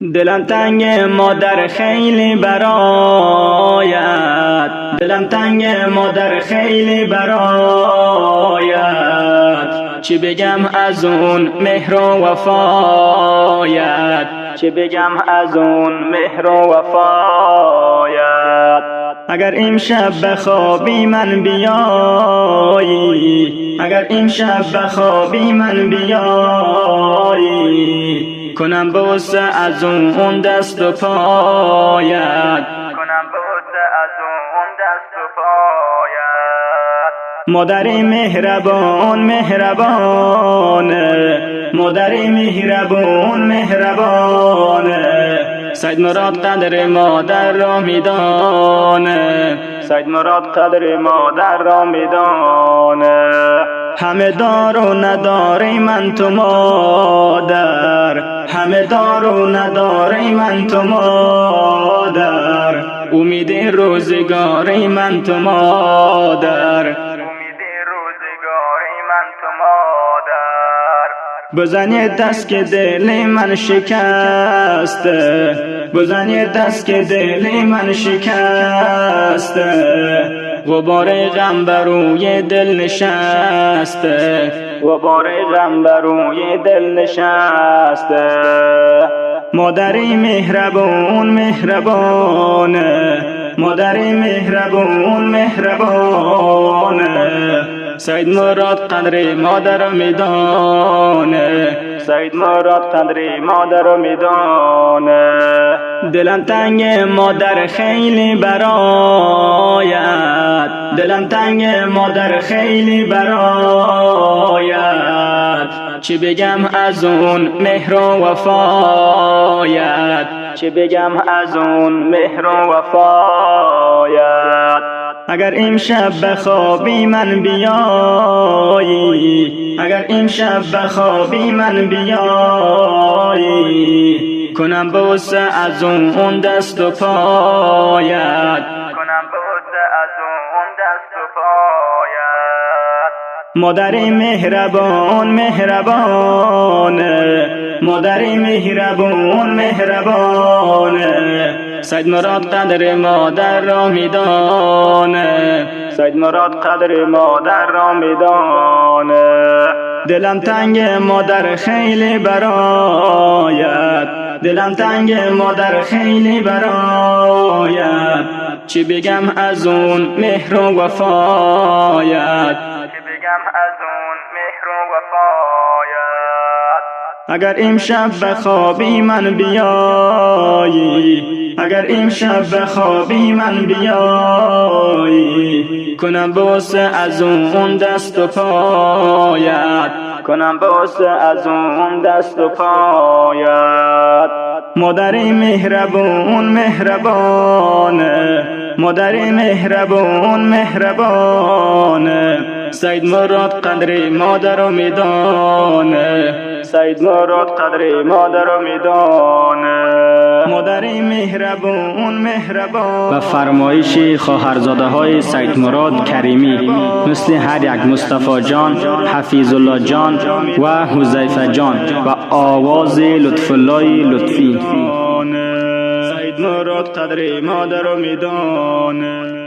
دلم تنگ مادر خیلی برایت، دلم تنگ مادر خیلی برایت. چی بگم از اون مهر و وفایت، چی بگم از اون مهر و وفایت. اگر امشب بخوابی من بیایی، اگر امشب بخوابی من بیایی، کنم بوسه از اون دست و پایت، کنم بوسه از اون دست و پایت. مادر مهربان مهربان، مادر مهربان مهربان. سید مراد قدر مادر را میدانه، سید مراد قدر مادر را میدانه. همه دار و نداری من تو مادر، همه دار و نداری من تو مادر. امید روزگاری من تو مادر، امید روزگاری من تو مادر. بزنی دست که دل من شکسته، بزنی دست که دل من شکسته. غبار غم بر روی دل نشسته، غبار غم بر روی دل نشسته. مادری مهربان مهربان، مادری مهربان مهربان. سید مراد قدر مادر میدانه، سید مراد قدر مادر میدانه. دلم تنگ مادر خیلی برایت، دلم تنگ مادر خیلی برایت. چی بگم از اون مهر و وفایت، چی بگم از اون مهر و وفایت. اگر امشب بخوابی من بیایی، اگر امشب بخوابی من بیایی، کنم بوسه از اون دست و پایت، کنم بوسه از اون دست و پایت. مادر مهربان مهربان، مادر مهربان مهربان. سید مراد قدر مادر را میدانه، سید مراد قدر مادر را میدانه. دلم تنگ مادر خیلی برایت، دلم تنگ مادر خیلی برایت. چی بگم از اون مهر و وفایت، چی بگم از اون مهر و وفایت. اگر امشب بخوابی من بیایی، اگر امشب بخوابی من بیایی، کنم بوسه از اون دست و پایت، کنم بوسه از اون دست و پایت. مادر مهربان مهربان، مادر مهربان مهربان. سید مراد قدر مادر میدانه، سید مراد قدر مادر میدانه. مادر مهربان مهربان. و فرمایش خواهرزاده های سید مراد کریمی مثل هر یک مصطفی جان، حفیظ الله جان و حذیفه جان و آواز لطف الله لطفی. سید مراد قدر مادر میدانه.